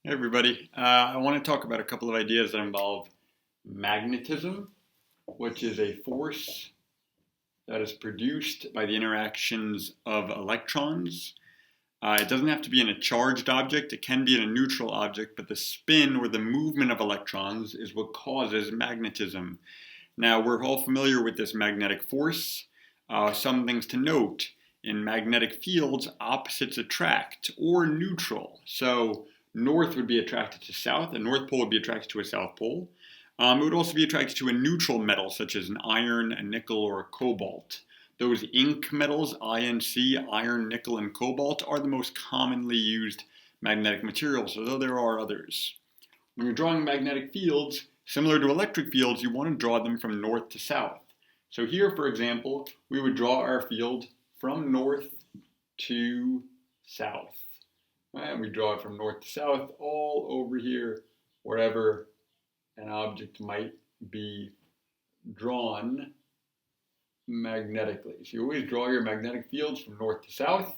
Hey everybody, I want to talk about a couple of ideas that involve magnetism, which is a force that is produced by the interactions of electrons. It doesn't have to be in a charged object, it can be in a neutral object, but the spin or the movement of electrons is what causes magnetism. Now, we're all familiar with this magnetic force. Some things to note: in magnetic fields, opposites attract, or neutral. So, north would be attracted to south, a north pole would be attracted to a south pole. It would also be attracted to a neutral metal, such as an iron, a nickel, or a cobalt. Those ink metals, Inc, iron, nickel, and cobalt, are the most commonly used magnetic materials, although there are others. When you're drawing magnetic fields, similar to electric fields, you want to draw them from north to south. So here, for example, we would draw our field from north to south. And we draw it from north to south all over here, wherever an object might be drawn magnetically. So you always draw your magnetic fields from north to south,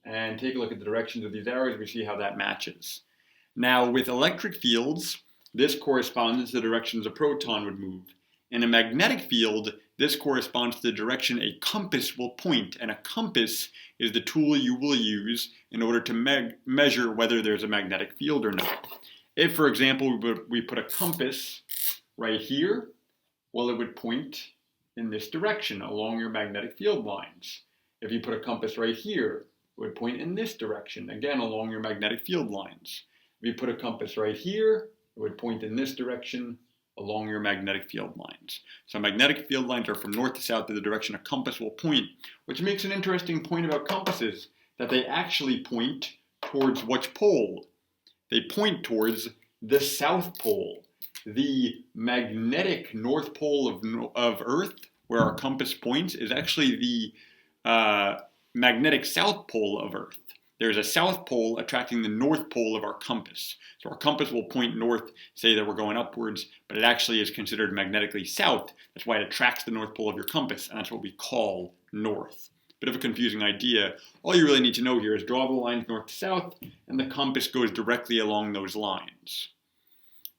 and take a look at the directions of these arrows. We see how that matches. Now, with electric fields, this corresponds to the directions a proton would move. In a magnetic field, this corresponds to the direction a compass will point, and a compass is the tool you will use in order to measure whether there's a magnetic field or not. If, for example, we put a compass right here, well, it would point in this direction along your magnetic field lines. If you put a compass right here, it would point in this direction, again along your magnetic field lines. If you put a compass right here, it would point in this direction along your magnetic field lines. So magnetic field lines are from north to south in the direction a compass will point, which makes an interesting point about compasses, that they actually point towards which pole? They point towards the South Pole. The magnetic North Pole of Earth, where our compass points, is actually the magnetic South Pole of Earth. There's a South Pole attracting the North Pole of our compass. So our compass will point north, say that we're going upwards, but it actually is considered magnetically south. That's why it attracts the North Pole of your compass, and that's what we call north. Bit of a confusing idea. All you really need to know here is draw the lines north to south, and the compass goes directly along those lines.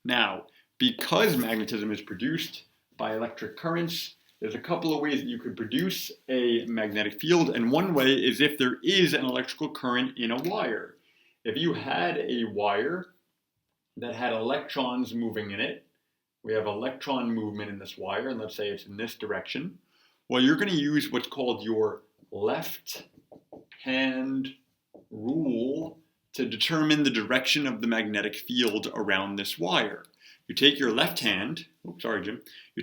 Now, because magnetism is produced by electric currents, there's a couple of ways that you could produce a magnetic field, and one way is if there is an electrical current in a wire. If you had a wire that had electrons moving in it, we have electron movement in this wire, and let's say it's in this direction, well, you're going to use what's called your left hand rule to determine the direction of the magnetic field around this wire. You take your left hand, you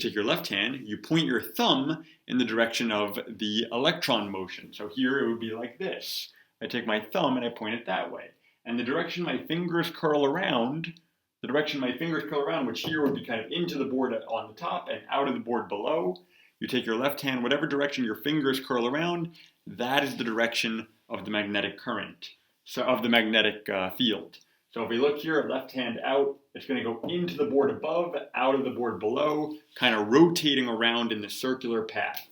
take your left hand, you point your thumb in the direction of the electron motion. So here it would be like this. I take my thumb and I point it that way. And the direction my fingers curl around, which here would be kind of into the board on the top and out of the board below, you take your left hand, whatever direction your fingers curl around, that is the direction of the magnetic current, so of the magnetic field. So if we look here, left hand out, it's going to go into the board above, out of the board below, kind of rotating around in the circular path.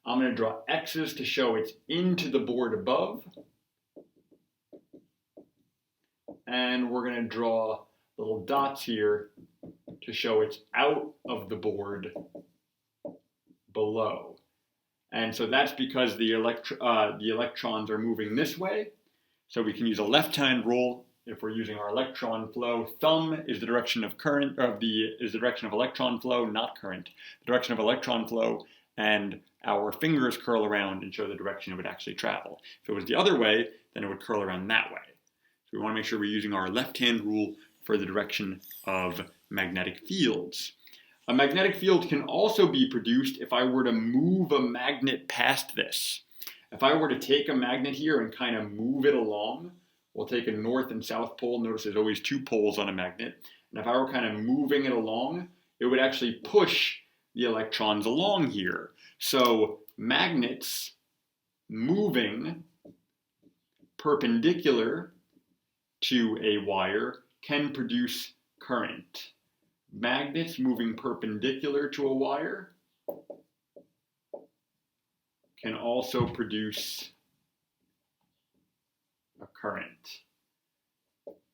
I'm going to draw X's to show it's into the board above. And we're going to draw little dots here to show it's out of the board below. And so that's because the electrons are moving this way. So we can use a left-hand rule if we're using our electron flow. Thumb is the direction of current, is the direction of electron flow, not current. The direction of electron flow, and our fingers curl around and show the direction it would actually travel. If it was the other way, then it would curl around that way. So we want to make sure we're using our left-hand rule for the direction of magnetic fields. A magnetic field can also be produced if I were to move a magnet past this. If I were to take a magnet here and kind of move it along, we'll take a north and south pole. Notice there's always two poles on a magnet. And if I were kind of moving it along, it would actually push the electrons along here. So magnets moving perpendicular to a wire can produce current. Magnets moving perpendicular to a wire can also produce a current.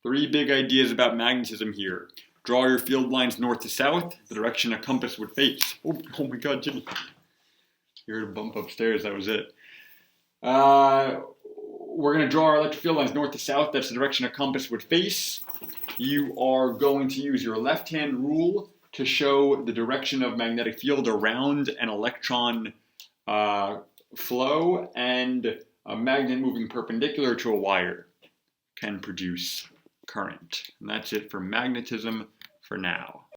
Three big ideas about magnetism here. Draw your field lines north to south, the direction a compass would face. Oh my God, Jimmy. You heard a bump upstairs, that was it. We're going to draw our electric field lines north to south, that's the direction a compass would face. You are going to use your left-hand rule to show the direction of magnetic field around an electron flow, and a magnet moving perpendicular to a wire can produce current. And that's it for magnetism for now.